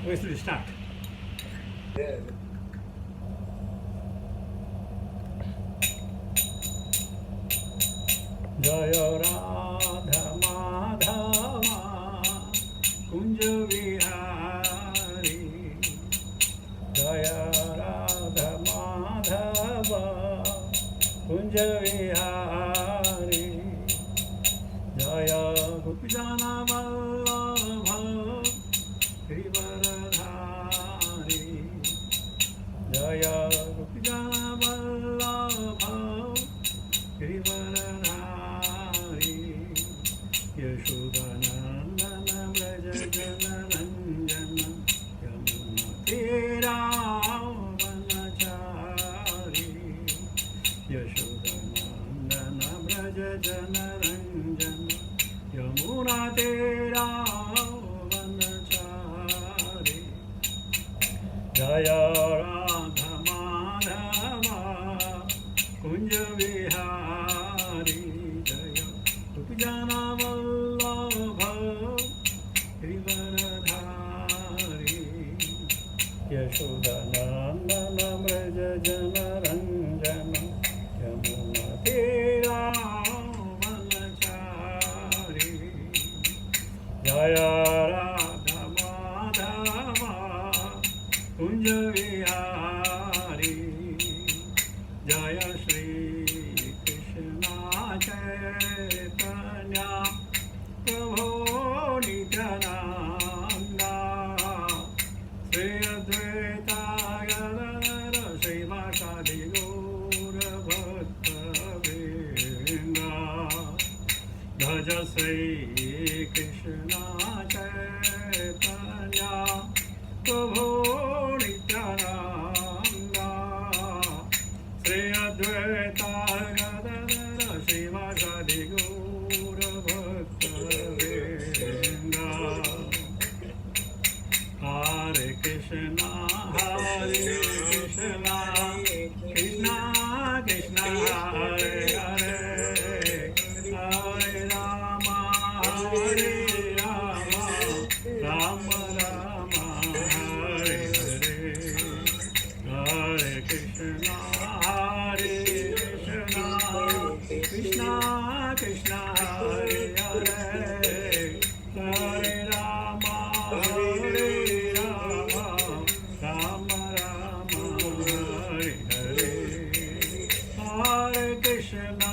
We'll start. Yeah. जय राधा माधवा कुंज विहारी, जय राधा माधवा कुंज विहारी, जय गोपीजन वल्लभ गिरिवरधारी, जय गोपीजन वल्लभ गिरिवरधारी, यशोदानंदन व्रज जनरंजन यमुना तीरावनचारी, यशोदानंदन व्रज जनरंजन यमुना तीरावनचारी, जय राधा माधवा कुंज विहारी, जय गोपीजन वल्लभ गिरिवरधारी, यशोदानंदन व्रज जनरंजन यमुना तीरावनचारी, जय राधा माधवा कुंज विहारी, जय श्री कृष्ण चैतन्य प्रभो नित्यानंदा, श्री अद्वैता गदाधर श्रीवासादि गौर भक्तवृंदा, भज श्री कृष्ण चैतन्य प्रभो नित्यानंदा, श्री अद्वैता गदाधर श्रीवासादि गौर भक्तवृंदा, हरे कृष्णा कृष्णा कृष्णा हरे हरे, हरे राम राम राम हरे हरे, हरे कृष्णा कृष्णा कृष्णा हरे हरे, हरे राम राम राम हरे हरे, हरे कृष्णा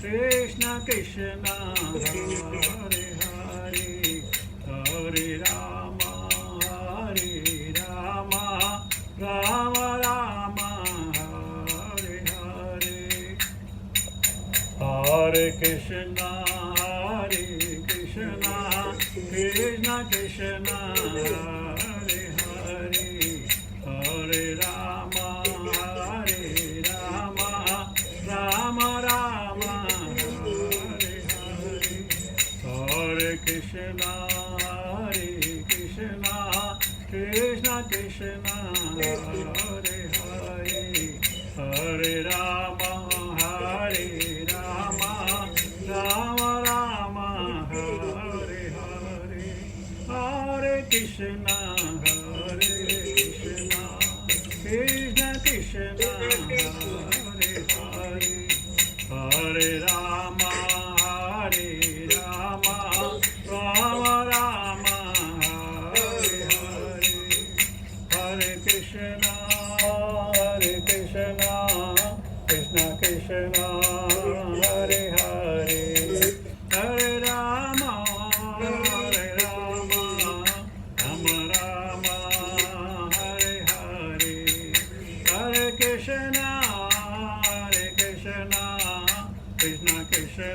कृष्ण कृष्ण हरे हरे, हरे राम राम राम हरे हरे, हरे कृष्णा कृष्ण कृष्ण हरे हरे, हरे राम राम हरे हरे, हरे कृष्णा कृष्ण कृष्ण हरे हरे, हरे राम राम हरे हरे, हरे कृष्णा कृष्ण कृष्ण हरे हरे, हरे राम राम राम हरे हरे, हरे कृष्णा कृष्ण कृष्ण हरे हरे, हरे राम राम राम हरे हरे, हरे Krishna Krishna Krishna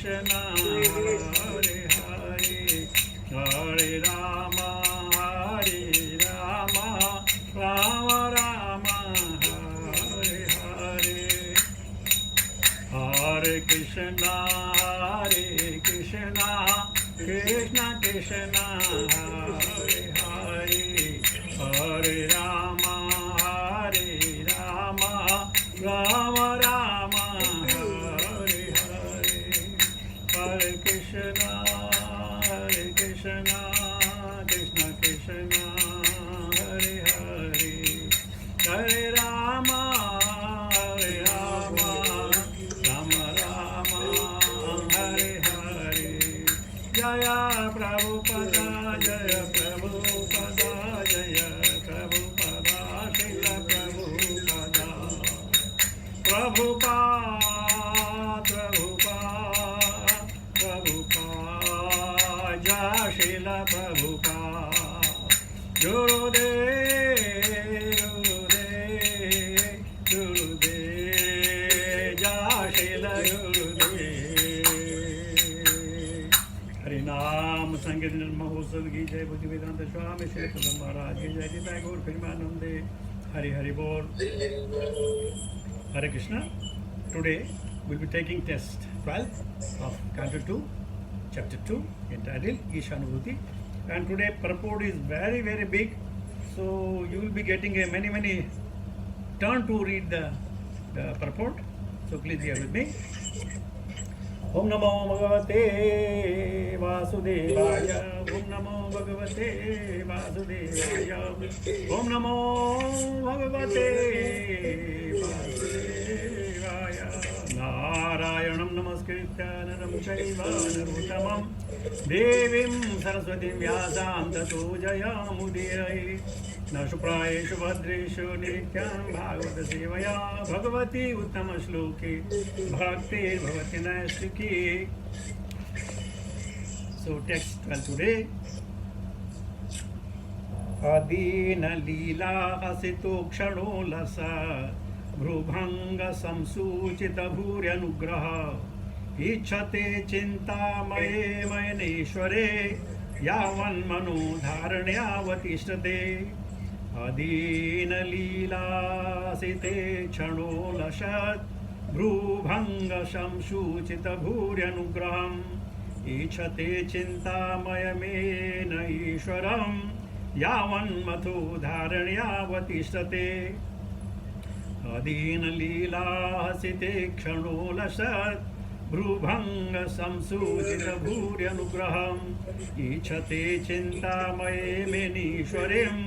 Krishna Hare Hare Hare Rama Rama Rama Hare Hare Hare Krishna Krishna Krishna Hare Hare Hare Rama Rama Rama Hare Hare Hare Krishna Krishna Krishna Hare Hare Hare Rama Rama Rama Hare Hare Jaya Prabhupada Jaya Prabhupada Jaya Prabhupada Srila Prabhupada Prabhupada Jaya Srila Prabhupada Gurudev Jaya Srila Gurudev हरिनाम संकीर्तन महोत्सव की जय बुद्धि वेदांत स्वामी श्री प्रभु महाराज की जय जय गौर प्रेमानंदे हरि हरि बोल Hare Krishna. Today we'll be taking test 12 of Canto 2, Chapter 2, entitled Ishanubhuti. And today purport is very big, so you will be getting a many turn to read the purport. So please bear with me. Om Namo Bhagavate Vasudevaya. Om Namo Bhagavate Vasudevaya. Om Namo Bhagavate Vasudevaya. Narayanam Namaskritya Naram Chaiva Narottamam Devim Saraswatim Vyasam Tato Jayamudiraye Nashuprayeshu Bhadreshu Nirityam Bhagavata Sevaya Bhagavati Uttama Shloke Bhakti Bhavati Naistiki. So text 12 today. Adina Leela Asito Kshano Lasa Bhrubhanga Samsuchita Bhuryanugraha Ichate Chintamaye Mayaneshware Yavan Mano Dharanyavatishtade Adina Leela Site Chano Lashat Bhrubhanga Samsuchita Bhuryanugraham Ichate Chintamayamena Ishwaram Yavan Matho Dharanyavatishtade Adina Leela Site Kshano Lasat Bhrubhanga Samsuchita Bhuryanugraham Ichate Chintamaye Menishwarim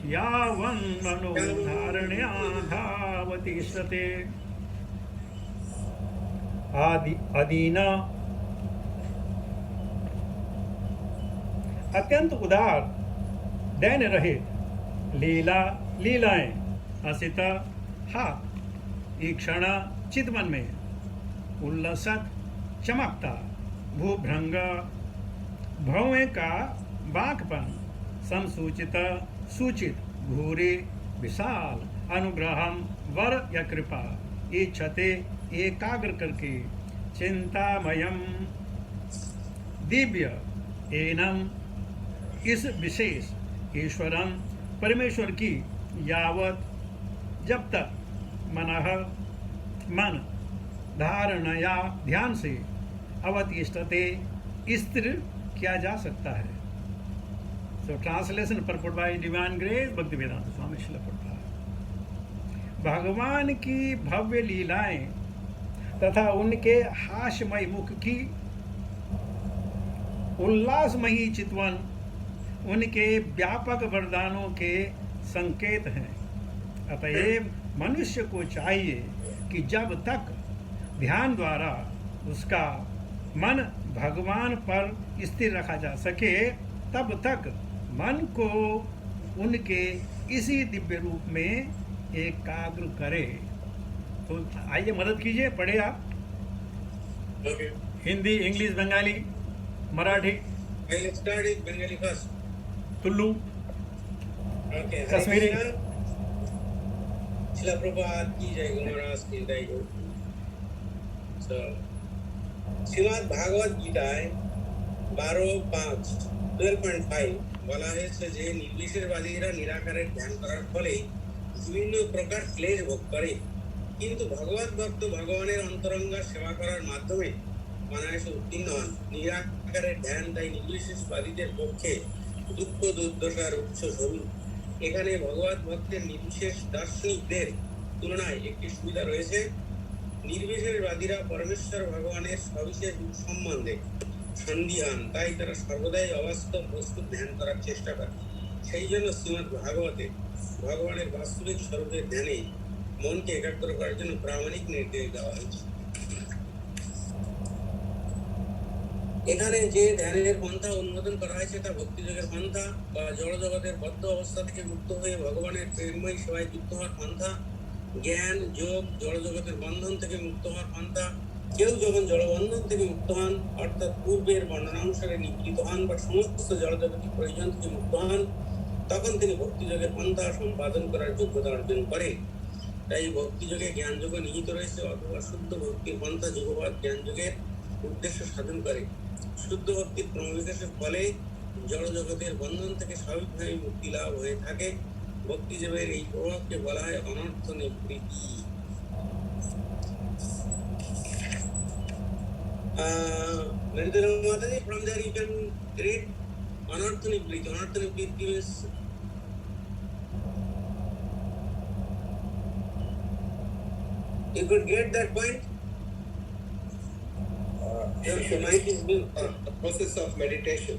Yavan Mano Dharanyavatishtade Adina अत्यंत उदार then रहित लीलाएं असित हाथ ईक्षण चितवन में उल्लसत चमकता भूभ्रंग भौएं का बांकपन समसूचित सूचित घूरी विशाल अनुग्रहम वर या कृपा इच्छते एकाग्र करके चिंतामयम दिव्य एनम इस विशेष ईश्वरम परमेश्वर की यावत जब तक मन धारणया ध्यान से अवतिष्ठते स्थिर किया जा सकता है. So translation purport by divine grace Bhaktivedanta Swami Srila Prabhupada. भगवान की भव्य लीलाएं तथा उनके हास्यमय मुख की उल्लासमयी चितवन उनके व्यापक वरदानों के संकेत हैं. अतएव मनुष्य को चाहिए कि जब तक ध्यान द्वारा उसका मन भगवान पर स्थिर रखा जा सके तब तक मन को उनके इसी दिव्य रूप में एकाग्र करे. तो आइए मदद कीजिए, पढ़े आप. Hindi, English, Bengali, Marathi. I'll start it Bengali first. Tulu, Okay. Kashmiri. Srila Prabhupada ki jai, Guru Maharaj ki jai. So, Srimad Bhagavat গীতায় 12.5 বলা হয়েছে যে নির্বিশেষবাদীরা নিরাকারের ধ্যান করার ফলে বিভিন্ন প্রকার ক্লেশ ভোগ করে, কিন্তু ভগবত ভক্ত ভগবানের অন্তরঙ্গা সেবা করার মাধ্যমে অনায়াসে উত্তীর্ণ হন। নিরাকারের ধ্যান তাই নির্বিশেষবাদীদের পক্ষে দুঃখ দুর্দশার উচ্চ স্বরূপ। এখানে ভগবত ভক্তের নির্বিশেষ দার্শনিকদের তুলনায় একটি সুবিধা রয়েছে। নির্বিশেষবাদীরা পরমেশ্বর ভগবানের সবিশেষ রূপ সম্বন্ধে সন্দিহান, তাই তারা সর্বদাই অবাস্তব বস্তু ধ্যান করার চেষ্টা করে। সেই জন্য শ্রীমদ্ ভাগবতে ভগবানের বাস্তবিক স্বরূপের ধ্যানে মনকে একাগ্র করার জন্য প্রামাণিক নির্দেশ দেওয়া হয়েছে। এখানে যে ধ্যানের পন্থা অনুমোদন করা হয়েছে তা ভক্তিযোগের পন্থা বা জড়জগতের বদ্ধ অবস্থা থেকে মুক্ত হয়ে ভগবানের প্রেমময়ী সেবায় যুক্ত হওয়ার পন্থা, জ্ঞান যোগ জড়জগতের বন্ধন থেকে মুক্ত হওয়ার পন্থা। কেউ যখন জড়বন্ধন থেকে মুক্ত হন, অর্থাৎ পূর্বের বর্ণনানুসারে নিবৃত হন বা সমস্ত জড়জগতের প্রয়োজন থেকে মুক্ত হন, তখন তিনি ভক্তিযোগের পন্থা সম্পাদন করার যোগ্যতা অর্জন করে। তাই ভক্তিযোগে জ্ঞানযোগ নিহিত রয়েছে, অথবা শুদ্ধ ভক্তির পন্থা যোগবাদ জ্ঞানযোগের উদ্দেশ্য সাধন করে। শুদ্ধ ভক্তির ক্রমবিকাশের ফলে জড়জগতের বন্ধন থেকে স্বাভাবিকভাবে মুক্তি লাভ হয়ে থাকে। ভক্তিযোগের এই প্রভাবকে বলা হয় অনর্থ নিবৃত্তি। Mataji, from there you can read Anartha Nibriti. Anartha Nibriti is you could get that point. The process of meditation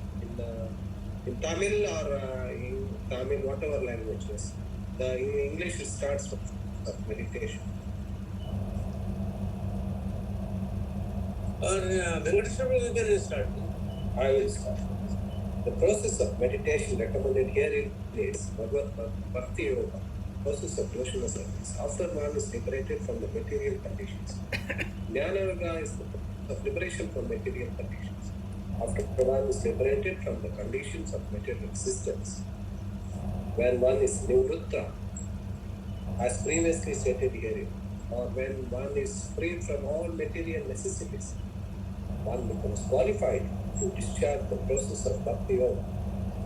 in Tamil or in Tamil, whatever languages. In English it starts with meditation. Or Venkateswara, you can start. I will start. The process of meditation recommended here is Bhakti Yoga, process of devotional service. After one is liberated from the material conditions. Jnana Yoga is the process of liberation from material conditions. After one is liberated from the conditions of material existence. When one is Nivritta, as previously stated here, or when one is freed from all material necessities, one becomes qualified to discharge the process of Bhakti Yoga.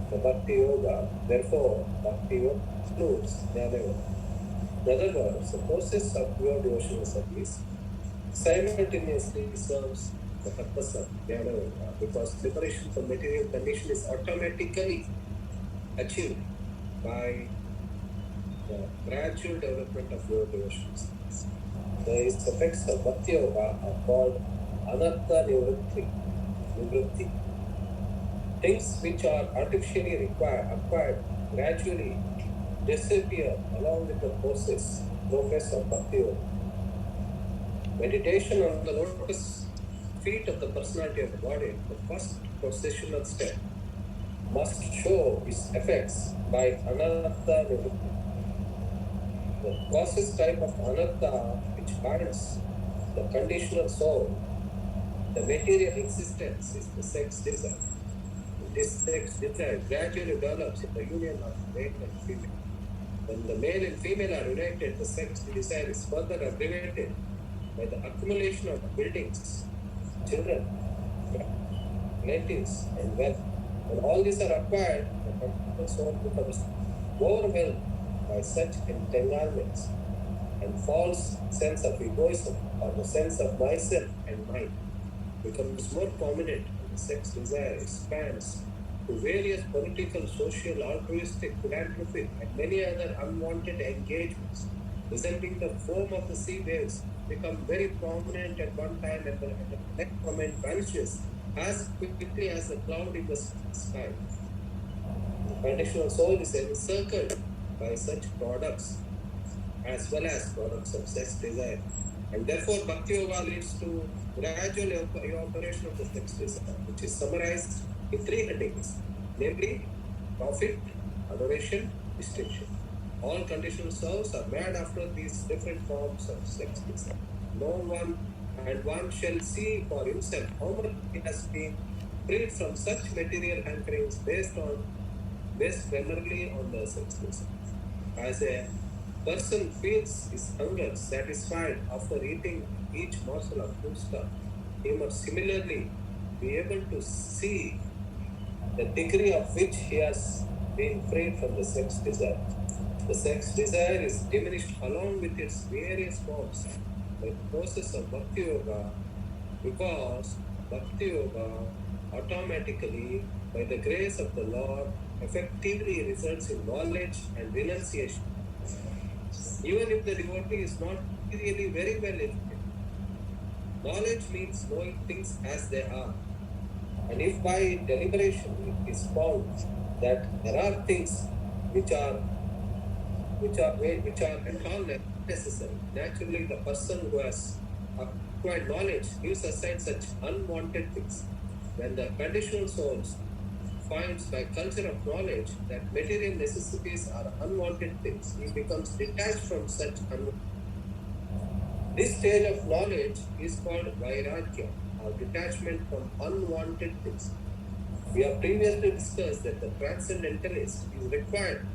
The Bhakti Yoga, therefore, Bhakti Yoga includes Jnana Yoga. In other words, the process of pure devotional service simultaneously serves the purpose of Jnana Yoga, because liberation from material condition is automatically achieved by the gradual development of pure devotional service. The effects of Bhakti Yoga are called Anartha Nivritti. Things which are artificially acquired gradually disappear along with the progress of Bhakti Yoga. Meditation on the lotus feet of the personality of the body, the first processional step, must show its effects by Anartha Nivritti. The causes type of Anartha which binds the conditional soul, the material existence, is the sex desire. This sex desire gradually develops in the union of male and female. When the male and female are united, the sex desire is further aggravated by the accumulation of buildings, children, relatives, and wealth. When all these are acquired, the conditional soul becomes overwhelmed by such entanglements, and false sense of egoism or the sense of myself and mine becomes more prominent, and the sex desire expands to various political, social, altruistic, philanthropic, and many other unwanted engagements, resembling the foam of the sea waves, become very prominent at one time and the next moment vanishes as quickly as a cloud in the sky. The conditional soul is encircled by such products as well as products of sex desire, and therefore Bhakti Yoga leads to gradual evaporation of the sex desire, which is summarized in 3 headings, namely profit, adoration, distinction. All conditional souls are mad after these different forms of sex desire. One shall see for himself how much he has been freed from such material hankerings based primarily on the sex desire. As a person feels his hunger satisfied after eating each morsel of food stuff, he must similarly be able to see the degree of which he has been freed from the sex desire. The sex desire is diminished along with its various forms by the process of Bhakti Yoga, because Bhakti Yoga automatically, by the grace of the Lord, effectively results in knowledge and renunciation. Even if the devotee is not really very well educated, knowledge means knowing things as they are. And if by deliberation it is found that there are things which are at all necessary, naturally the person who has acquired knowledge leaves aside such unwanted things. When the conditional souls finds by culture of knowledge that material necessities are unwanted things, he becomes detached from such unwanted. This stage of knowledge is called Vairagya, or detachment from unwanted things. We have previously discussed that the transcendentalist is required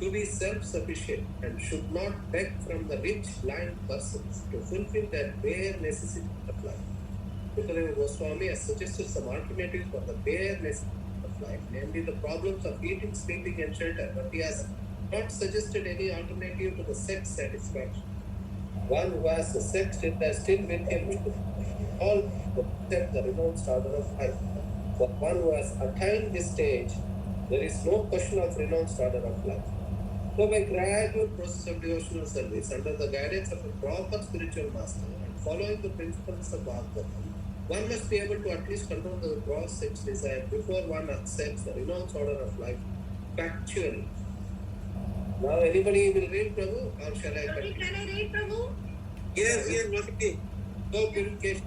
to be self-sufficient and should not beg from the rich blind persons to fulfill their bare necessities of life. Sukadeva Goswami has suggested some alternatives for the bare necessities of life, namely the problems of eating, sleeping and shelter, but he has not suggested any alternative to the sex satisfaction. One who has the sex still with him all accept the renounced order of life. For one who has attained this stage, there is no question of renounced order of life. So by gradual process of devotional service under the guidance of a proper spiritual master and following the principles of Bhagavatam, one must be able to at least control the gross sex desire before one accepts the renounced order of life factually. Now anybody will read, Prabhu, or shall I continue? Can I read, Prabhu? Yes, Bhakti. So purification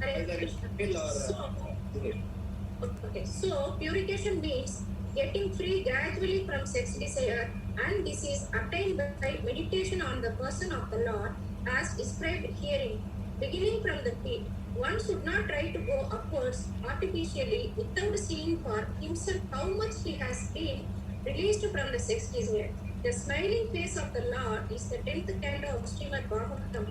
Hare either in Krishna. Tamil or English. Okay, so purification means getting free gradually from sex desire, and this is attained by meditation on the person of the Lord as described herein. Beginning from the feet, one should not try to go upwards artificially without seeing for himself how much he has been released from the sex desire. The smiling face of the Lord is the 10th canto of Srimad Bhagavatam,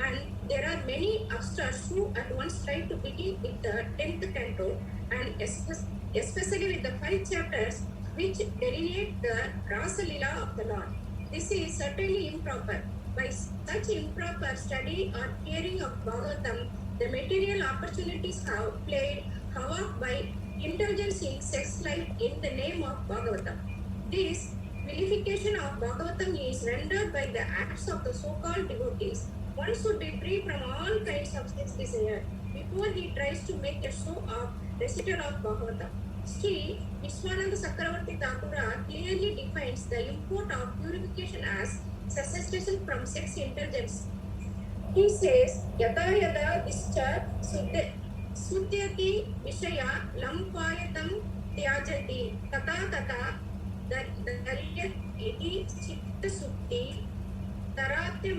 and there are many upstarts who at once try to begin with the 10th canto, and especially with the 5 chapters which delineate the Rasa Lila of the Lord. This is certainly improper. By such improper study or hearing of Bhagavatam, the material opportunities have played havoc by indulgence in sex life in the name of Bhagavatam. This vilification of Bhagavatam is rendered by the acts of the so-called devotees. One should be free from all kinds of sex desire before he tries to make a show of reciter of Bhagavatam. Sri Vishwananda Chakravarti Thakura clearly defines the import of purification as cessation from sex indulgence. He says, Yata yada discha sudyati vishaya lampayatam tyajati tata tata daryat iti chitta sutti taratya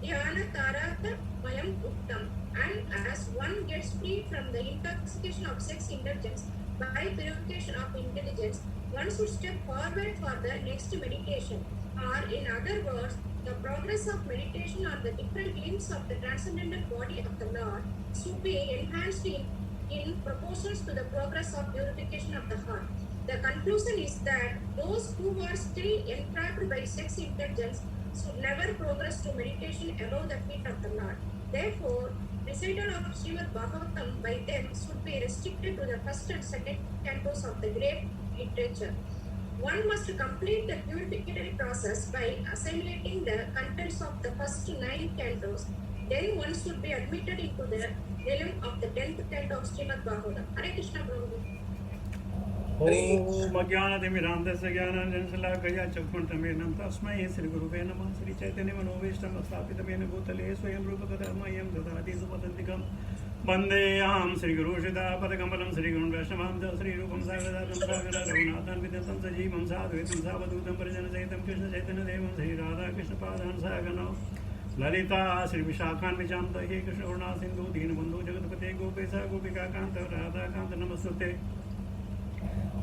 dhyana tarata mayam uttam. And as one gets free from the intoxication of sex indulgence by purification of intelligence, one should step forward for the next meditation. Or in other words, the progress of meditation on the different limbs of the transcendental body of the Lord should be enhanced in proportions to the progress of purification of the heart. The conclusion is that those who are still entrapped by sex indulgence should never progress to meditation above the feet of the Lord. Therefore, recital of Srimad Bhagavatam by them should be restricted to the first and second cantos of the great literature. One must complete the purificatory process by assimilating the contents of the first 9 cantos. Then one should be admitted into the realm of the 10th canto of Srimad Bhagavatam. Hare Krishna Prabhu. ओम अज्ञानतिमिरान्धस्य ज्ञानाञ्जनशलाकया चक्षुषन्मिलितं तस्मै श्रीगुरुवे नमः। श्रीचैतन्यमनोभीष्टं स्थापितं भूतले स्वयं रूपकथमह्यं ददाति सुपदन्तिकं वन्देऽहं श्रीगुरुश्रीदापदकमलं श्रीगुरुं वैष्णवां च श्रीरूपं सागरदातं सागररघुनाथं विद्यन्तं सजीवं साद्वैतं सावधूतं परिजनसहितं कृष्णचैतन्यदेवं श्रीराधाकृष्णपादान् सागरं ललिता श्रीविशाखान्विचां हे कृष्णकरुणासिन्धु दीनबन्धु जगत्पते गोपेश गोपिकान्त राधाकान्त नमस्तुते।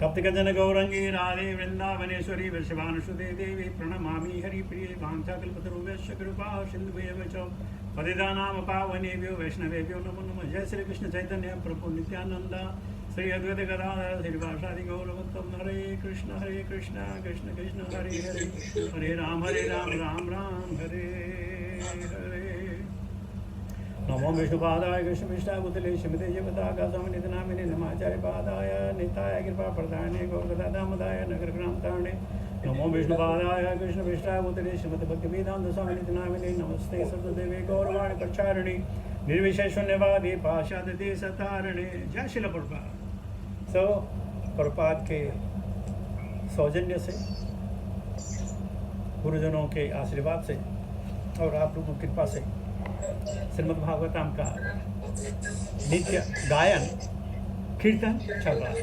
तप्तगजन गौरंगी राधे वृंदावनेश्वरी वृषभानुसुते देवी प्रणमामि हरिप्रिये वाञ्छाकल्पतरुभ्यश्च कृपा सिन्धुभ्येव च पतितानां पावनेभ्यो वैष्णवेभ्यो नमो नमः। जय श्री कृष्ण चैतन्य प्रभु नित्यानंद श्री अद्वैत गदाधर श्रीवासादि गौरभक्तम। हरे कृष्ण कृष्ण कृष्ण हरे हरे, हरे राम राम राम हरे हरे। नमो विष्णुपादाय कृष्णमिष्टाय भूतले श्रीमते जगदाकाशमिनितनामिने नमाचार्य पादाय निताय कृपा प्रदाने गौरगदादामदाय नगरग्रामतारणे। नमो विष्णुपादाय कृष्णमिष्टाय भूतले श्रीमते भक्तिवेदांत स्वामिनितनामिने नमस्ते सतदेवे गौरवाणी प्रचारिणे निर्विशेष शून्यवादी पाशादि सतारणे। जय श्रील प्रभुपाद। सो प्रभुपाद के सौजन्य से, गुरुजनों के आशीर्वाद से और आप लोगों की कृपा से श्रीमद् भागवतम का नित्य गायन कीर्तन चल रहा है।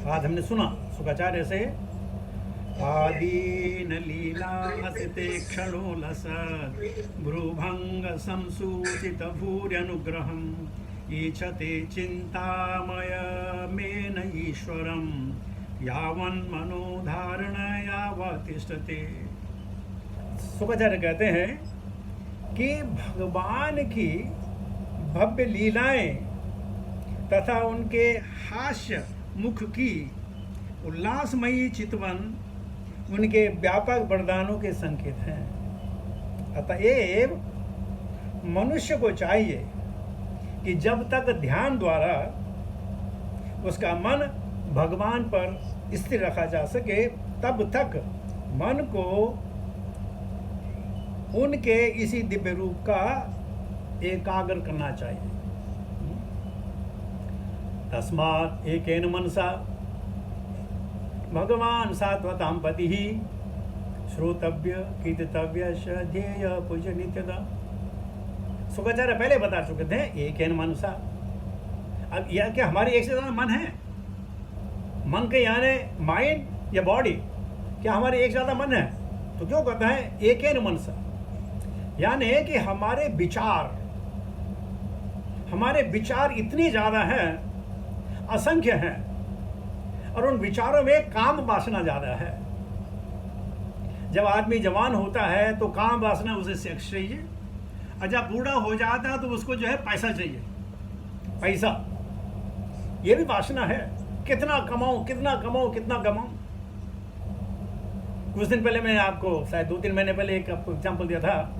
आज हमने सुना शुकाचार्य से आदीन लीला हसिते क्षणो लसत् भ्रुभंग संसूचित भूर्यनुग्रहम् ईच्छते चिंतामय मेन ईश्वरम यावन्मनोधारण यावतिष्ठते। शुकाचार्य कहते हैं कि भगवान की भव्य लीलाएं तथा उनके हास्य मुख की उल्लासमयी चितवन उनके व्यापक वरदानों के संकेत हैं। अतएव मनुष्य को चाहिए कि जब तक ध्यान द्वारा उसका मन भगवान पर स्थिर रखा जा सके, तब तक मन को उनके इसी दिव्य रूप का एकाग्र करना चाहिए। तस्मात् एकेन मनसा भगवान सात्वतां पति ही श्रोतव्य कीर्तव्य ध्येय पूज्य नित्यदा। शुकाचार्य पहले बता चुके थे एकेन मनसा। अब यह क्या हमारी एक से ज्यादा मन है? मन के यानी माइंड या बॉडी, क्या हमारे एक से ज्यादा मन है? तो क्यों कहता है एकेन मनसा, यानी कि हमारे विचार इतनी ज़्यादा हैं, असंख्य हैं, और उन विचारों में काम वासना ज़्यादा है। जब आदमी जवान होता है तो काम वासना उसे सेक्स चाहिए, और जब बूढ़ा हो जाता है तो उसको जो है पैसा चाहिए। पैसा ये भी वासना है, कितना कमाऊं कितना कमाऊं कितना कमाऊं। कुछ दिन पहले मैंने आपको, शायद 2-3 महीने पहले एक आपको एग्जाम्पल दिया था।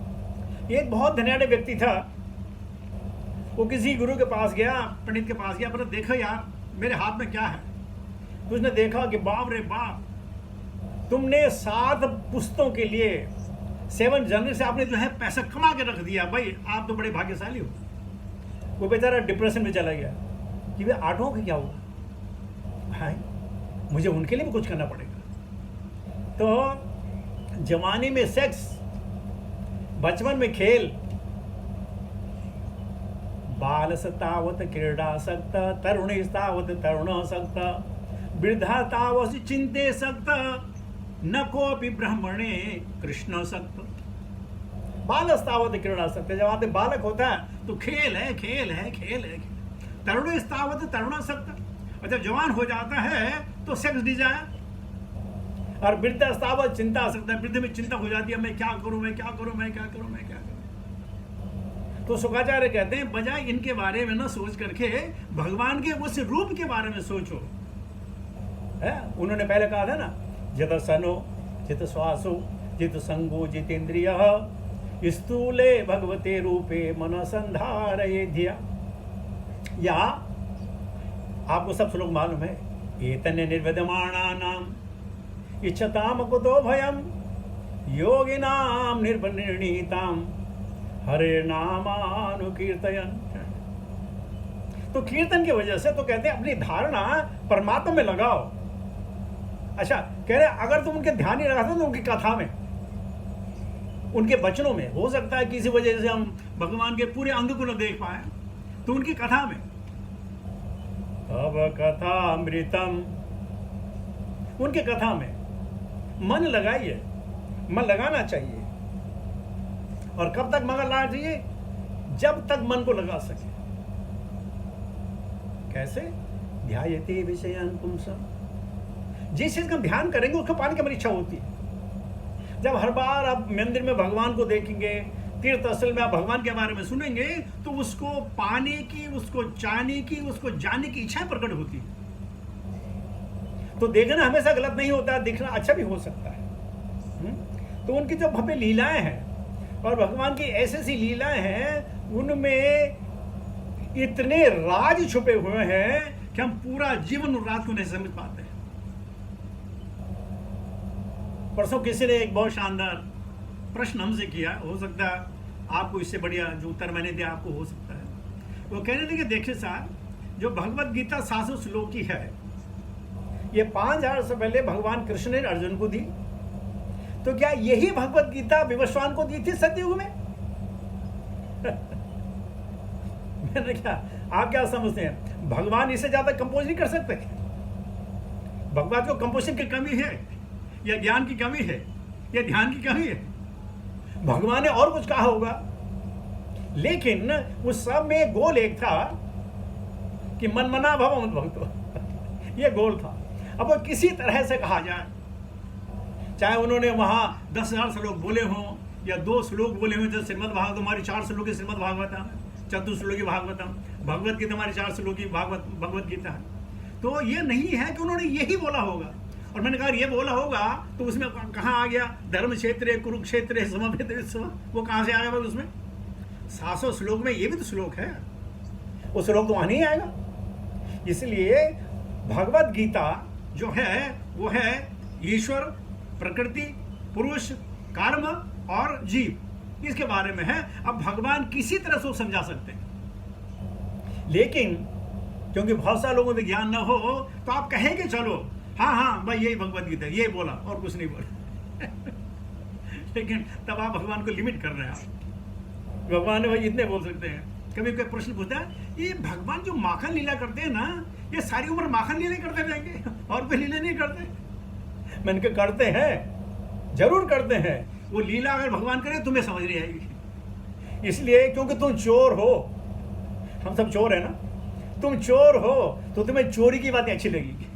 एक बहुत धनाढ़ व्यक्ति था, वो किसी गुरु के पास गया, पंडित के पास गया, बोला देखो यार मेरे हाथ में क्या है। तो उसने देखा कि बाप रे बाप, तुमने 7 पुस्तों के लिए 7 जनवरी से आपने जो है पैसा कमा के रख दिया, भाई आप तो बड़े भाग्यशाली हो। वो बेचारा डिप्रेशन में चला गया कि भाई 8 का क्या हुआ, हाय मुझे उनके लिए भी कुछ करना पड़ेगा। तो जवानी में सेक्स, बचपन में खेल, बालस्तावत क्रीडासक्त तरुणस्तावत तरुणासक्त वृद्धातावत चिंतेसक्त न कोपि ब्रह्मणे कृष्णासक्त। बालस्तावत क्रीडासक्त, जब आदमी बालक होता है तो खेल है खेल है खेल है। तरुणस्तावत तरुणासक्त, और जब जवान हो जाता है तो सेक्स डिजायर। और वृद्धास्तावत चिंता आ सकता है, वृद्ध में चिंता हो जाती है, मैं क्या करूं मैं क्या करूं मैं क्या करूं मैं क्या करूं। तो शुकाचार्य कहते हैं बजाय इनके बारे में न सोच करके भगवान के उस रूप के बारे में सोचो। है उन्होंने पहले कहा था ना, जित सनो जित श्वासो जित संगो जितेन्द्रिय स्थूले भगवते रूपे मन संधारये धिया। या आपको सब श्लोक मालूम है, एतन्य निर्वेदमाणानाम इच्छताम कुतो भयम योगिनाम निर्वनिर्णीताम हरे नामानुकीर्तयन। तो कीर्तन की वजह से तो कहते हैं अपनी धारणा परमात्मा में लगाओ। अच्छा कह रहे अगर तुम उनके ध्यान नहीं लगाते तो उनकी कथा में, उनके वचनों में, हो सकता है किसी वजह से हम भगवान के पूरे अंग को न देख पाए, तो उनकी कथा में तब कथा अमृतम, उनकी कथा में मन लगाइए। मन लगाना चाहिए। और कब तक मन लगाना चाहिए? जब तक मन को लगा सके। कैसे? ध्यायते विषयान् पुंसा। जिस चीज का ध्यान करेंगे उसको पाने की हमारी इच्छा होती है। जब हर बार आप मंदिर में भगवान को देखेंगे, तीर्थ स्थल में आप भगवान के बारे में सुनेंगे, तो उसको पाने की, उसको चाहने की, उसको जानने की इच्छा प्रकट होती है। तो देखना हमेशा गलत नहीं होता, देखना अच्छा भी हो सकता है। तो उनकी जो भव्य लीलाएं हैं और भगवान की ऐसी ऐसी लीलाएं हैं, उनमें इतने राज छुपे हुए हैं कि हम पूरा जीवन उन राज को नहीं समझ पाते। परसों किसी ने एक बहुत शानदार प्रश्न हमसे किया, हो सकता है आपको इससे बढ़िया जो उत्तर मैंने दिया आपको हो सकता है। वो कहने लगे देखिए साहब, जो भगवत गीता 700 श्लोक की है, ये 5000 से पहले भगवान कृष्ण ने अर्जुन को दी, तो क्या यही भगवत गीता विवस्वान को दी थी सतयुग में? मैंने क्या, आप क्या समझते हैं भगवान इससे ज्यादा कंपोज नहीं कर सकते? भगवान को कंपोजिशन की कमी है या ज्ञान की कमी है या ध्यान की कमी है? भगवान ने और कुछ कहा होगा, लेकिन उस सब में गोल एक था कि मनमना भव मद भक्तो, ये गोल था। अब वो किसी तरह से कहा जाए, चाहे उन्होंने वहां 10,000 श्लोक बोले हों या 2 श्लोक बोले हों, जैसे श्रीमद् भागवत हमारी 4 श्लोक की श्रीमद् भागवतम, 4 श्लोक की भागवतम, भगवत गीता हमारी 4 श्लोक की भगवत गीता है। तो ये नहीं है कि उन्होंने यही बोला होगा। और मैंने कहा ये बोला होगा तो उसमें कहाँ आ गया धर्म क्षेत्र कुरुक्षेत्र समवेत विश्व, वो कहाँ से आ गया? उसमें 700 श्लोक में ये भी तो श्लोक है, वो श्लोक तो वहाँ नहीं आएगा। इसलिए भगवत गीता जो है वो है ईश्वर, प्रकृति, पुरुष, कर्म और जीव, इसके बारे में है। अब भगवान किसी तरह से समझा सकते हैं, लेकिन क्योंकि बहुत सारे लोगों को ज्ञान न हो तो आप कहेंगे चलो हाँ भाई यही भगवत गीता है, ये बोला और कुछ नहीं बोला। लेकिन तब आप भगवान को लिमिट कर रहे हैं। आप भगवान ने भाई इतने बोल सकते हैं। कभी कोई प्रश्न पूछता है, ये भगवान जो माखन लीला करते हैं ना, ये सारी उम्र माखन लीला करते रहेंगे और कोई लीला नहीं करते? मैंने कहा करते हैं, जरूर करते हैं। वो लीला अगर भगवान करे तुम्हें समझ नहीं आएगी। इसलिए क्योंकि तुम चोर हो, हम सब चोर है ना, तुम चोर हो तो तुम्हें चोरी की बातें अच्छी लगेगी।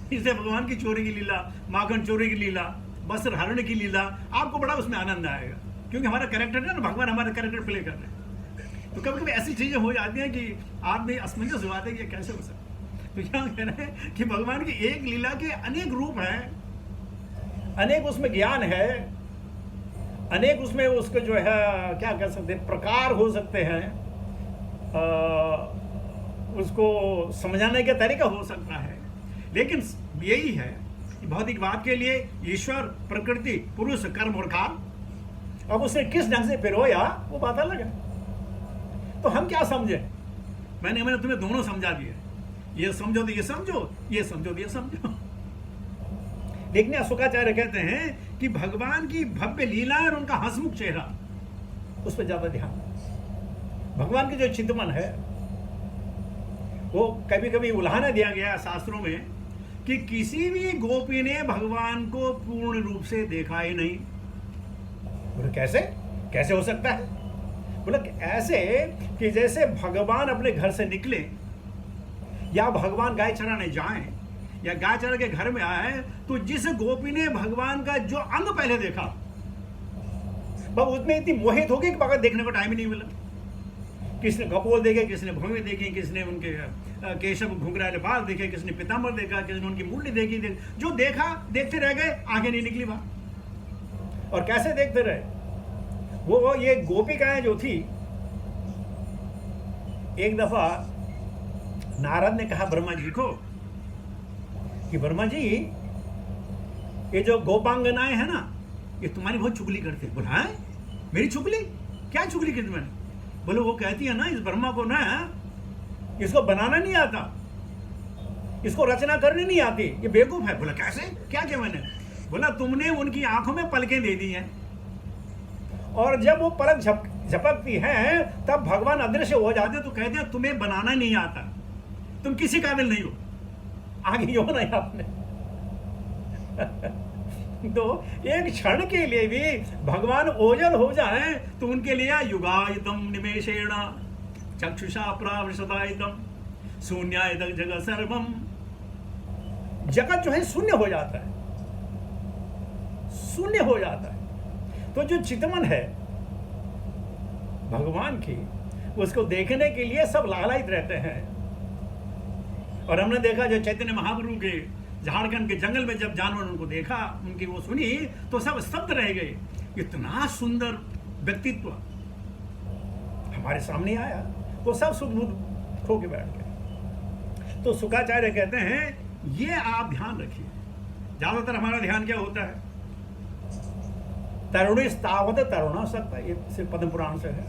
इसलिए भगवान की चोरी की लीला, माखन चोरी की लीला, वस्त्र हरण की लीला, आपको बड़ा उसमें आनंद आएगा, क्योंकि हमारा कैरेक्टर है ना, भगवान हमारा कैरेक्टर प्ले कर रहे हैं। तो कभी कभी ऐसी चीजें हो जाती हैं कि आदमी असमंजस हो जाता है कि ये कैसे हो सकता है। तो क्या कह रहे हैं कि भगवान की एक लीला के अनेक रूप हैं, अनेक उसमें ज्ञान है, अनेक उसमें उसके जो है क्या कह सकते हैं प्रकार हो सकते हैं, उसको समझाने का तरीका हो सकता है। लेकिन यही है कि भौतिकवाद के लिए ईश्वर, प्रकृति, पुरुष, कर्म और काल, अब उसने किस ढंग से पिरोया वो बात अलग है। तो हम क्या समझे? मैंने तुम्हें दोनों समझा दिए, ये समझो तो ये समझो, ये समझो तो ये समझो। लेकिन शुक्राचार्य कहते हैं कि भगवान की भव्य लीला और उनका हंसमुख चेहरा, उस पर ज्यादा ध्यान। भगवान की जो चिंतन है वो कभी कभी उल्हाना दिया गया शास्त्रों में कि किसी भी गोपी ने भगवान को पूर्ण रूप से देखा ही नहीं। बोले कैसे हो सकता है? बोला ऐसे कि जैसे भगवान अपने घर से निकले या भगवान गाय चराने जाएं या गाय चरा के घर में आए, तो जिस गोपी ने भगवान का जो अंग पहले देखा वह उसमें इतनी मोहित हो गई कि बगैर देखने को टाइम ही नहीं मिला। किसने कपोल देखे, किसने भूमि देखी, किसने उनके केशव घुंघराले बाल देखे, किसने पीताम्बर देखा, किसने उनकी मुंडी देखी। जो देखा देखते रह गए, आगे नहीं निकली बात। और कैसे देखते रहे? वो ये गोपिकाएं जो थी, एक दफा नारद ने कहा ब्रह्मा जी को कि ब्रह्मा जी, ये जो गोपांगनाएं है ना, ये तुम्हारी बहुत चुगली करते। बोला है मेरी चुगली? क्या चुगली की मैंने? बोले वो कहती है ना, इस ब्रह्मा को ना इसको बनाना नहीं आता, इसको रचना करनी नहीं आती, ये बेवकूफ है। बोला कैसे? क्या किया मैंने? बोला तुमने उनकी आंखों में पलकें दे दी हैं, और जब वो पलक झपकती हैं तब भगवान अदृश्य हो जाते, तो कहते हैं तुम्हें बनाना नहीं आता, तुम किसी काबिल नहीं हो, आगे हो नहीं आपने। तो एक क्षण के लिए भी भगवान ओझल हो जाए तो उनके लिए युगायतम निमेषेण चक्षुषा प्रावृषदायितम शून्याय जगत सर्वम। जगत जो है शून्य हो जाता है, शून्य हो जाता है। तो जो चितवन है भगवान की, उसको देखने के लिए सब लालायित रहते हैं। और हमने देखा जो चैतन्य महाप्रभु के झारखंड के जंगल में जब जानवर उनको देखा, उनकी वो सुनी, तो सब स्तब्ध रह गए। इतना सुंदर व्यक्तित्व हमारे सामने आया, तो सब सुख खो के बैठ गए। तो शुक्राचार्य कहते हैं ये आप ध्यान रखिए। ज्यादातर हमारा ध्यान क्या होता है, तरुणी तावत तरुणा सकता, ये सिर्फ पद्म पुराण से है।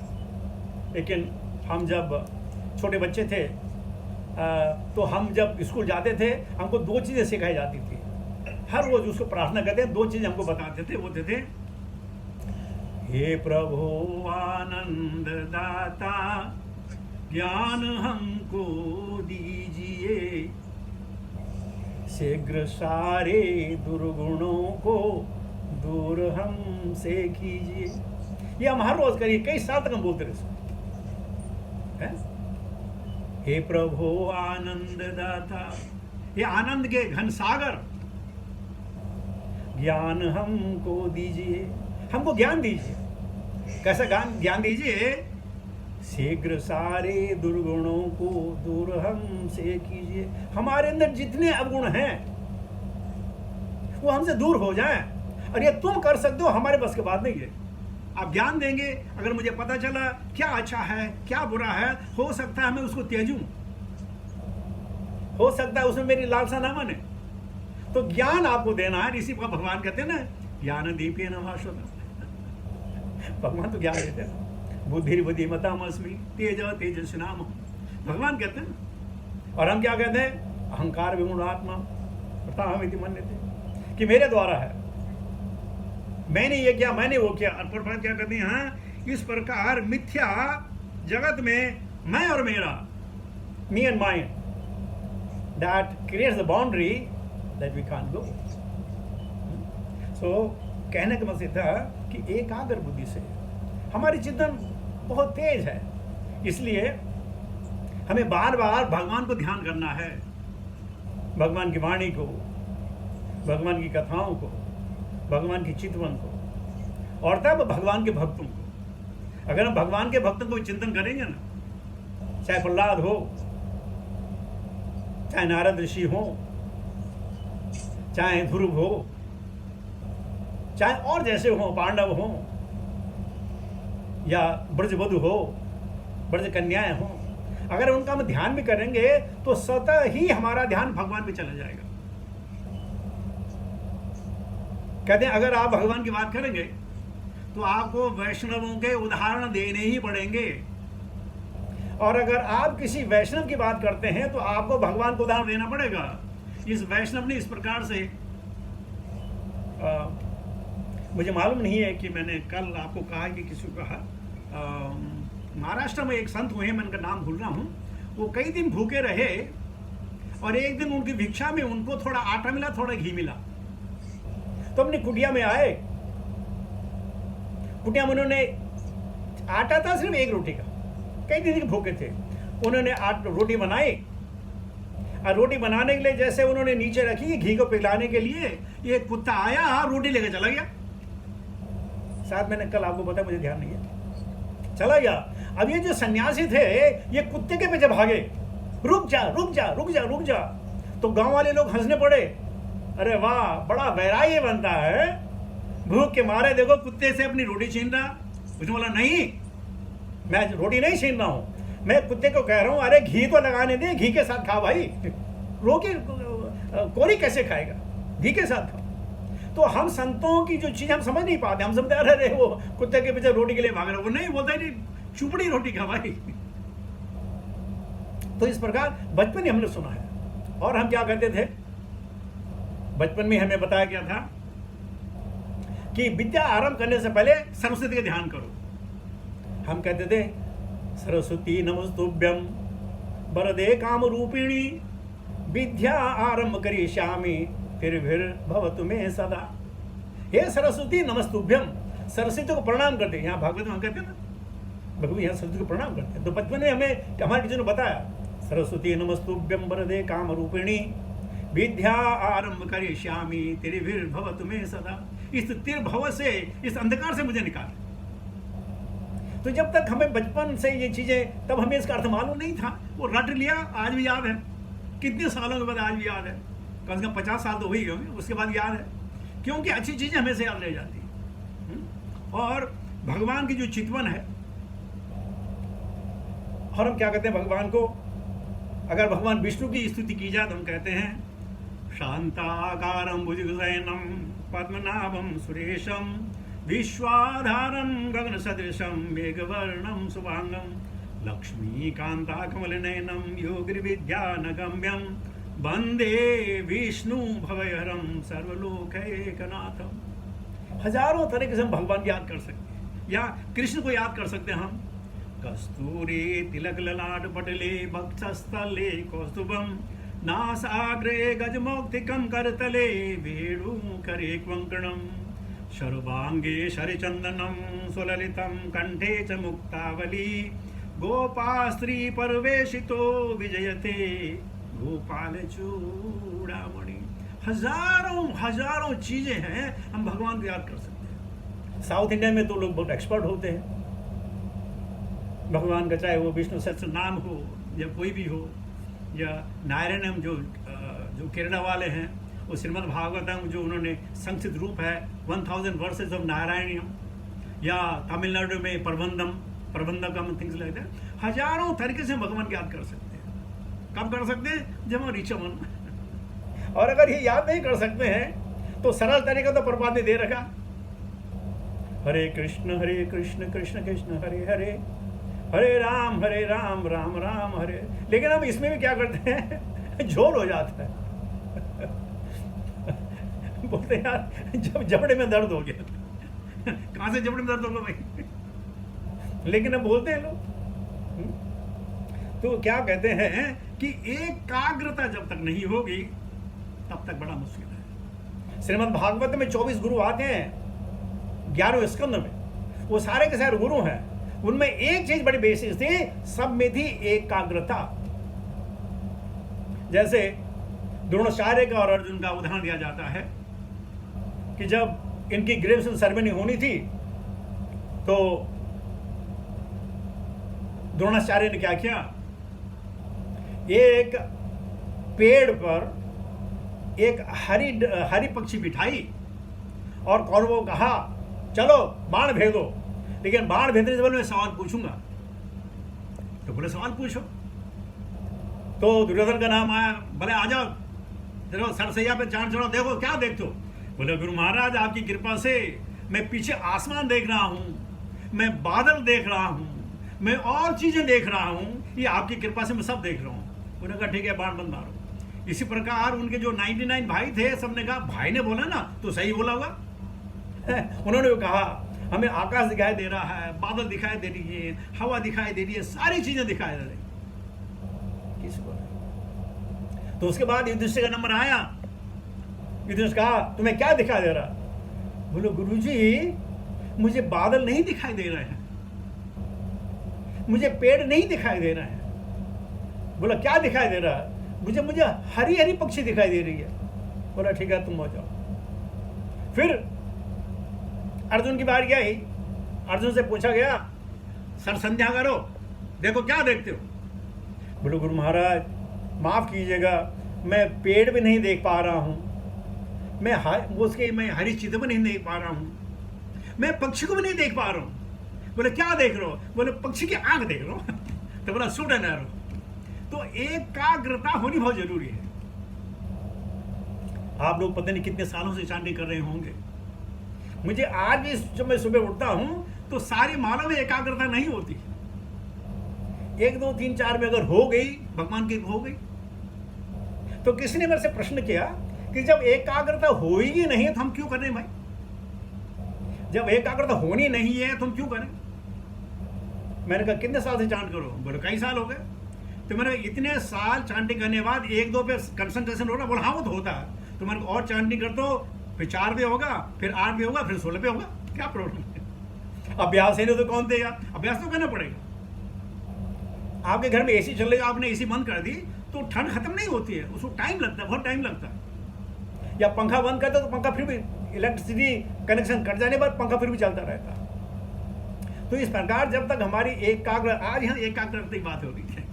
लेकिन हम जब छोटे बच्चे थे तो हम जब स्कूल जाते थे, हमको दो चीज़ें सिखाई जाती थी। हर रोज उसको प्रार्थना करते हैं, दो चीज़ें हमको बताते थे। वो थे हे प्रभु आनंद दाता ज्ञान हमको दीजिए, शीघ्र सारे दुर्गुणों को दूर हमसे कीजिए। ये हम हर रोज करिए, कई साल तक हम बोलते रहे। हे प्रभु आनंद दाता, ये आनंद के घन सागर, ज्ञान हमको दीजिए, हमको ज्ञान दीजिए। कैसा ज्ञान दीजिए, शीघ्र सारे दुर्गुणों को दूर हमसे कीजिए। हमारे अंदर जितने अवगुण हैं वो हमसे दूर हो जाएं। और ये तुम कर सकते हो, हमारे बस की बात नहीं है। आप ज्ञान देंगे, अगर मुझे पता चला क्या अच्छा है क्या बुरा है, हो सकता है मैं उसको त्याजूं, हो सकता है उसमें मेरी लालसा ना बने। तो ज्ञान आपको देना है। ऋषि का भगवान कहते हैं ना, ज्ञान दीपे न भाषण। भगवान तो ज्ञान देते हैं। बुद्धि बुद्धिमतामस्मि तेज तेजस्विनाम, भगवान कहते हैं। और हम क्या कहते हैं, अहंकार विमूढ़ात्मा प्रताहमिति मन्यते, कि मेरे द्वारा है, मैंने ये किया, मैंने वो किया। और परमात्मा क्या कहते हैं, हाँ, इस प्रकार मिथ्या जगत में मैं और मेरा, me and mind, that creates the boundary that we can't go. So कहने का मतलब था कि एकाग्र बुद्धि से हमारी चिंतन बहुत तेज है, इसलिए हमें बार बार भगवान को ध्यान करना है, भगवान की वाणी को, भगवान की कथाओं को, भगवान की चितवन को, और तब भगवान के भक्तों को। अगर हम भगवान के भक्तों को चिंतन करेंगे ना, चाहे प्रहलाद हो, चाहे नारद ऋषि हो, चाहे ध्रुव हो, चाहे और जैसे हो, पांडव हो, या ब्रजवधु हो, ब्रज कन्याएं हो, अगर उनका हम ध्यान भी करेंगे तो स्वतः ही हमारा ध्यान भगवान पे चला जाएगा। कहते हैं अगर आप भगवान की बात करेंगे तो आपको वैष्णवों के उदाहरण देने ही पड़ेंगे, और अगर आप किसी वैष्णव की बात करते हैं तो आपको भगवान को उदाहरण देना पड़ेगा। इस वैष्णव ने इस प्रकार से मुझे मालूम नहीं है कि मैंने कल आपको कहा कि किसी को कहा, महाराष्ट्र में एक संत हुए, मैं उनका नाम भूल रहा हूँ। वो कई दिन भूखे रहे और एक दिन उनकी भिक्षा में उनको थोड़ा आटा मिला, थोड़ा घी मिला। तो अपनी कुटिया में आए, कुटिया में उन्होंने, आटा था सिर्फ एक रोटी का, कई दिन के भूखे थे, उन्होंने रोटी बनाई। और रोटी बनाने के लिए जैसे उन्होंने नीचे रखी घी को पिलाने के लिए, ये कुत्ता आया, रोटी लेकर चला गया। शायद मैंने कल आपको बताया, मुझे ध्यान नहीं है, चला गया। अब ये जो सन्यासी थे ये कुत्ते के पीछे भागे, रुक जा रुक जा रुक जा रुक जा। तो गांव वाले लोग हंसने पड़े, अरे वाह बड़ा वैराग्य बनता है, भूख के मारे देखो कुत्ते से अपनी रोटी छीन रहा। उसने बोला नहीं, मैं रोटी नहीं छीन रहा हूँ, मैं कुत्ते को कह रहा हूँ अरे घी तो लगाने दे, घी के साथ खा भाई, रोटी कोरी कैसे खाएगा, घी के साथ खा। तो हम संतों की जो चीज हम समझ नहीं पाते, हम समझते अरे वो कुत्ते के पीछे रोटी के लिए भाग रहा, वो नहीं बोलता है चुपड़ी रोटी खा भाई। तो इस प्रकार बचपन में हमने सुना है। और हम क्या कहते थे, बचपन में हमें बताया गया था कि विद्या आरंभ करने से पहले सरस्वती का ध्यान करो। हम कहते थे सरस्वती नमस्तुभ्यं वरदे काम रूपिणी विद्या आरंभ करिष्यामि फिर भवतु मे सदा। हे सरस्वती नमस्तुभ्यं, सरस्वती को प्रणाम करते हैं। यहाँ भागवत में हम कहते हैं ना, भगवान यहाँ सरस्वती को प्रणाम करते हैं। तो बचपन में हमें हमारे किसी ने बताया सरस्वती नमस्तुभ्यं वरदे कामरूपिणी विद्या आरंभ करिष्यामि तिर्भिर्भवतु मे सदा। इस तिर्भव से, इस अंधकार से मुझे निकाल। तो जब तक हमें बचपन से ये चीजें, तब हमें इसका अर्थ मालूम नहीं था, वो रट लिया, आज भी याद है। कितने सालों के बाद आज भी याद है, कम से कम 50 साल तो हुई होंगे, उसके बाद याद है, क्योंकि अच्छी चीजें हमें से याद रह जाती है। और भगवान की जो चितवन है, और हम क्या कहते हैं भगवान को, अगर भगवान विष्णु की स्तुति की जाए तो हम कहते हैं शांताकारं भुजगशयनं पद्मनाभं सुरेशं विश्वाधारं गगनसदृशं मेघवर्णं शुभांगं लक्ष्मीकान्ताकमलनयनं योगिर्विद्यानगम्यं वंदे विष्णु भवहरं सर्वलोकैकनाथं। हजारों तरीके से हम भगवान को याद कर सकते हैं, या कृष्ण को याद कर सकते हैं हम। कस्तूरी तिलक ललाट पटले वक्षस्थले कौस्तुभं नासाग्रे गजमौक्तिकं करतले वेणुकरे क्वङ्कणं सर्वांगे शरचन्दनं सुललितं कंठे च मुक्तावली गोपास्त्री परवेशितो विजयते गोपाल चूड़ामणि। हजारों हजारों चीजें हैं, हम भगवान को याद कर सकते हैं। साउथ इंडिया में तो लोग बहुत एक्सपर्ट होते हैं भगवान का, चाहे वो विष्णु सहस्त्र नाम हो या कोई भी हो, या नारायणम जो केरला वाले हैं, वो श्रीमद् भागवतम जो उन्होंने संस्कृत रूप है 1000 वर्सेस ऑफ नारायणियम, या तमिलनाडु में प्रबंधकम थिंग्स लाइक दैट। हजारों तरीके से भगवान को याद कर सकते हैं। कब कर सकते हैं? जब हम रिचमन। और अगर ये याद नहीं कर सकते हैं तो सरल तरीका तो प्रभुपाद ने दे रखा, हरे कृष्ण कृष्ण कृष्ण हरे हरे, हरे राम राम राम हरे। लेकिन हम इसमें भी क्या करते हैं, झोल हो जाता है। बोलते हैं यार जब जबड़े में दर्द हो गया। कहां से जबड़े में दर्द होगा भाई? लेकिन अब बोलते हैं लोग। तो क्या कहते हैं कि एकाग्रता जब तक नहीं होगी तब तक बड़ा मुश्किल है। श्रीमद् भागवत में 24 गुरु आते हैं 11वें स्कंद में, वो सारे के सारे गुरु हैं। उनमें एक चीज बड़ी बेसिस थी, सब में थी एकाग्रता। जैसे द्रोणाचार्य का और अर्जुन का उदाहरण दिया जाता है कि जब इनकी ग्रेजुएशन सेरेमनी होनी थी तो द्रोणाचार्य ने क्या किया, एक पेड़ पर एक हरी पक्षी बिठाई और कौरवों को कहा चलो बाण भेदो, लेकिन बाण भेदने से पहले मैं सवाल पूछूंगा। तो बोले सवाल पूछो। तो दुर्योधन का नाम आया, बोले आ जाओ, चलो सरसैया पे चांद चढ़ो, देखो क्या देखते हो। बोले गुरु महाराज आपकी कृपा से मैं पीछे आसमान देख रहा हूँ, मैं बादल देख रहा हूँ, मैं और चीजें देख रहा हूँ, ये आपकी कृपा से मैं सब देख रहा हूँ। उन्होंने कहा ठीक है बाण बंद मारो। इसी प्रकार उनके जो 99 भाई थे, सबने कहा भाई ने बोला ना तो सही बोला होगा। उन्होंने कहा हमें आकाश दिखाई दे रहा है, बादल दिखाई दे रही है, हवा दिखाई दे रही है, सारी चीजें दिखाई दे रही। किसको? तो उसके बाद युधिष्ठिर का नंबर आया। युधिष्ठिर कहा तुम्हें क्या दिखाई दे रहा? बोलो गुरुजी मुझे बादल नहीं दिखाई दे रहे हैं, मुझे पेड़ नहीं दिखाई दे रहे हैं। बोला क्या दिखाई दे रहा है? मुझे हरी हरी पक्षी दिखाई दे रही है। बोला ठीक है तुम हो जाओ। फिर अर्जुन की बारी आई। अर्जुन से पूछा गया सर संध्या करो, देखो क्या देखते हो। बोलो गुरु महाराज माफ कीजिएगा, मैं पेड़ भी नहीं देख पा रहा हूँ, मैं हरी चीज़ों भी नहीं देख पा रहा हूँ, मैं पक्षी को भी नहीं देख पा रहा हूँ। बोले क्या देख रहे हो? बोले पक्षी की आंख देख रहा हूँ। तो बोला सूट एंड एरो। तो एकाग्रता होनी बहुत जरूरी है। आप लोग पता नहीं कितने सालों से चांटिंग कर रहे होंगे। मुझे आज भी जब मैं सुबह उठता हूं तो सारी मानव में एकाग्रता नहीं होती। 1 2 3 4 में अगर हो गई, भगवान की हो गई। तो किसी ने मेरे से प्रश्न किया कि जब एकाग्रता हो ही नहीं तो हम क्यों करें भाई? जब एकाग्रता होनी नहीं है तो हम क्यों करें? मैंने कहा कितने साल से चांट करो? बोले कई साल हो गए। तो मैंने इतने साल चांटिंग करने के बाद 1 2 पे कंसंट्रेशन हो रहा। बोला हाँ वो तो होता है। तो मैंने और चांटिंग कर दो, फिर 4 पे होगा, फिर 8 पे होगा, फिर 16 पे होगा, क्या प्रॉब्लम है? अभ्यास है नहीं तो कौन देगा? अभ्यास तो करना पड़ेगा। आपके घर में एसी चल रही है, आपने एसी बंद कर दी तो ठंड खत्म नहीं होती है, उसको टाइम लगता है, बहुत टाइम लगता है। या पंखा बंद करते तो पंखा फिर भी इलेक्ट्रिसिटी कनेक्शन कट जाने के बाद पंखा फिर भी चलता रहता है। तो इस प्रकार जब तक हमारी एकाग्रता, आज यहाँ एकाग्रता की बात हो रही है,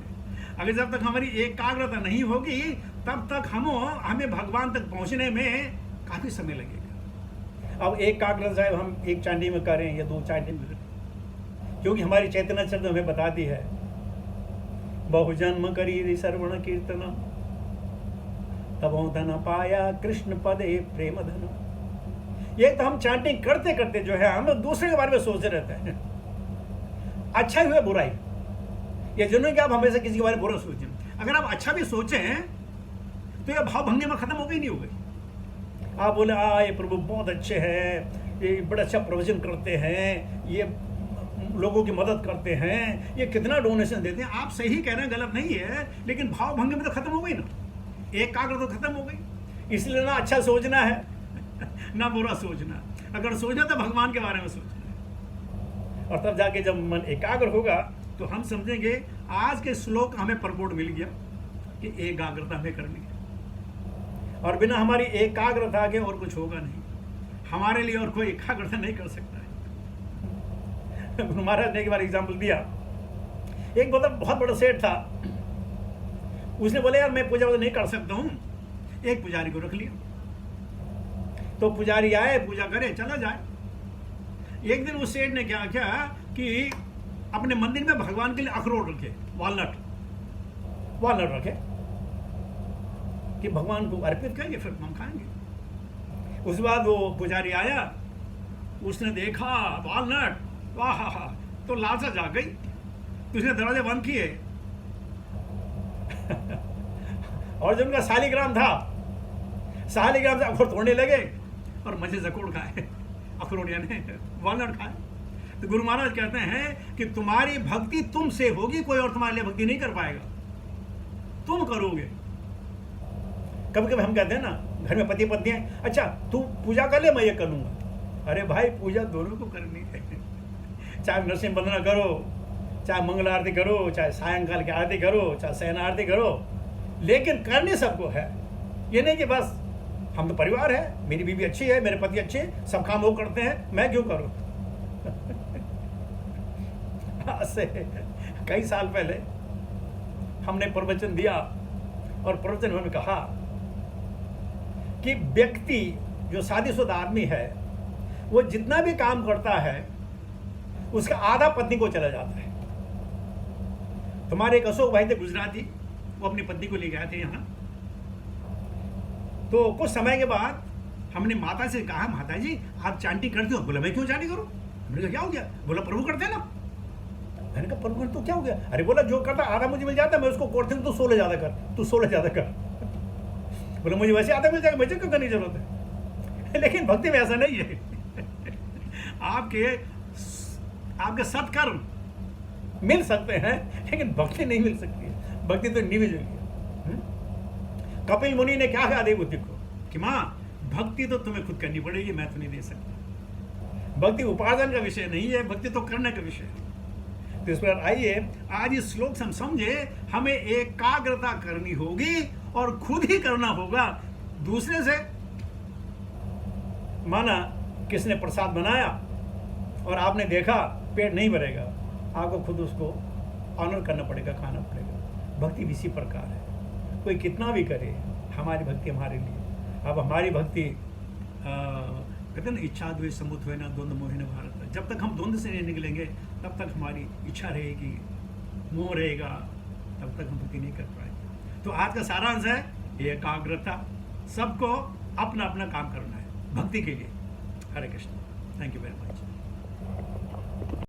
अगर जब तक हमारी एकाग्रता नहीं होगी तब तक हमें भगवान तक पहुँचने में काफ़ी समय लगेगा। अब एकाग्रता चाहे हम एक चांदी में करें या 2 चांदी में करें, क्योंकि हमारी चैतन्य चरित्र हमें बताती है बहुजन्म करी श्रवण कीर्तन तबो धन पाया कृष्ण पदे प्रेम धन। ये तो हम चैंटिंग करते करते जो है हम दूसरे के बारे में सोचते रहते हैं, अच्छा हुआ बुराई, ये जरूरी कि आप हमेशा किसी के बारे में बुरा सोचें। अगर आप अच्छा भी सोचें तो ये भाव भंगी में खत्म हो गई नहीं हो गई। आप बोले ये प्रभु बहुत अच्छे हैं, ये बड़ा अच्छा प्रवचन करते हैं, ये लोगों की मदद करते हैं, ये कितना डोनेशन देते हैं। आप सही कह रहे हैं, गलत नहीं है, लेकिन भाव भंगी में तो खत्म हो गई ना, एकाग्रता तो खत्म हो गई। इसलिए ना अच्छा सोचना है ना बुरा सोचना। अगर सोचना तो भगवान के बारे में सोचना है, और तब जाके जब मन एकाग्र होगा तो हम समझेंगे आज के श्लोक हमें प्रपोर्ट मिल गया कि एकाग्रता हमें करनी है, और बिना हमारी एकाग्रता के और कुछ होगा नहीं। हमारे लिए और कोई एकाग्रता नहीं कर सकता है। गुरु महाराज ने एक बार एग्जाम्पल दिया, एक बहुत बड़ा सेठ था, उसने बोले यार मैं पूजा नहीं कर सकता हूँ, एक पुजारी को रख लिया। तो पुजारी आए, पूजा करे, चला जाए। एक दिन उस सेठ ने क्या किया कि अपने मंदिर में भगवान के लिए अखरोट रखे, वालनट रखे कि भगवान को अर्पित करेंगे, फिर हम खाएंगे। उसके बाद वो पुजारी आया, उसने देखा वालनट, वाह, तो लालसा जाग गई, तो उसने दरवाजे बंद किए और जो उनका शालिग्राम था, शालिग्राम से अखरोट तोड़ने लगे और मजे जकोड़ खाए, अखरोट यानी वालनट खाए। तो गुरु महाराज कहते हैं कि तुम्हारी भक्ति तुमसे होगी, कोई और तुम्हारे लिए भक्ति नहीं कर पाएगा, तुम करोगे। कभी कभी हम कहते हैं ना, घर में पति पत्नी है, अच्छा तू पूजा कर ले, मैं ये करूंगा। अरे भाई पूजा दोनों को करनी है, चाहे नरसिंह वंदना करो, चाहे मंगल आरती करो, चाहे सायंकाल की आरती करो, चाहे शयन आरती करो, लेकिन करने सबको है। ये नहीं कि बस हम तो परिवार है, मेरी बीवी अच्छी है, मेरे पति अच्छे, सब काम वो करते हैं, मैं क्यों करूं। आज से कई साल पहले हमने प्रवचन दिया, और प्रवचन में कहा कि व्यक्ति जो शादीशुदा आदमी है वो जितना भी काम करता है उसका आधा पत्नी को चला जाता है। तुम्हारे एक अशोक भाई थे गुजराती, वो अपनी पत्नी को ले गए थे यहाँ। तो कुछ समय के बाद हमने माता से कहा, माता जी आप चांटी करती हो? बोला मैं क्यों चांटी करूं? हमने कहा क्या हो गया? बोला प्रभु करते हैं ना। मैंने कहा प्रभु तो क्या हो गया? अरे बोला जो करता आधा मुझे मिल जाता, मैं उसको करती हूँ, तू 16 ज्यादा कर, तू 16 ज्यादा कर। बोला मुझे वैसे आधा मिल जाएगा, मुझे क्यों करने की जरूरत है? लेकिन भक्ति में ऐसा नहीं है। आपके सत्कर्म मिल सकते हैं, लेकिन भक्ति नहीं मिल सकती है। भक्ति तो इंडिविजुअल है। कपिल मुनि ने क्या कहा देवभूति को कि माँ भक्ति तो तुम्हें खुद करनी पड़ेगी, मैं तो नहीं दे सकता। भक्ति उपार्जन का विषय नहीं है, भक्ति तो करने का विषय है। तो इस पर आइए आज इस श्लोक से हम समझे, हमें एकाग्रता करनी होगी और खुद ही करना होगा। दूसरे से माना किसने प्रसाद बनाया और आपने देखा पेट नहीं भरेगा, आपको खुद उसको ऑनर करना पड़ेगा, खाना पड़ेगा। भक्ति भी इसी प्रकार है, कोई कितना भी करे, हमारी भक्ति हमारे लिए। अब हमारी भक्ति कहते हैं ना, इच्छा द्वेष समुद्र हुए ना द्वंद्व मोह न भारत। जब तक हम द्वंद्व से नहीं निकलेंगे तब तक हमारी इच्छा रहेगी, मोह रहेगा, तब तक हम भक्ति नहीं कर पाएंगे। तो आज का सारांश है एकाग्रता, सबको अपना अपना काम करना है भक्ति के लिए। Hare Krishna, thank you very much.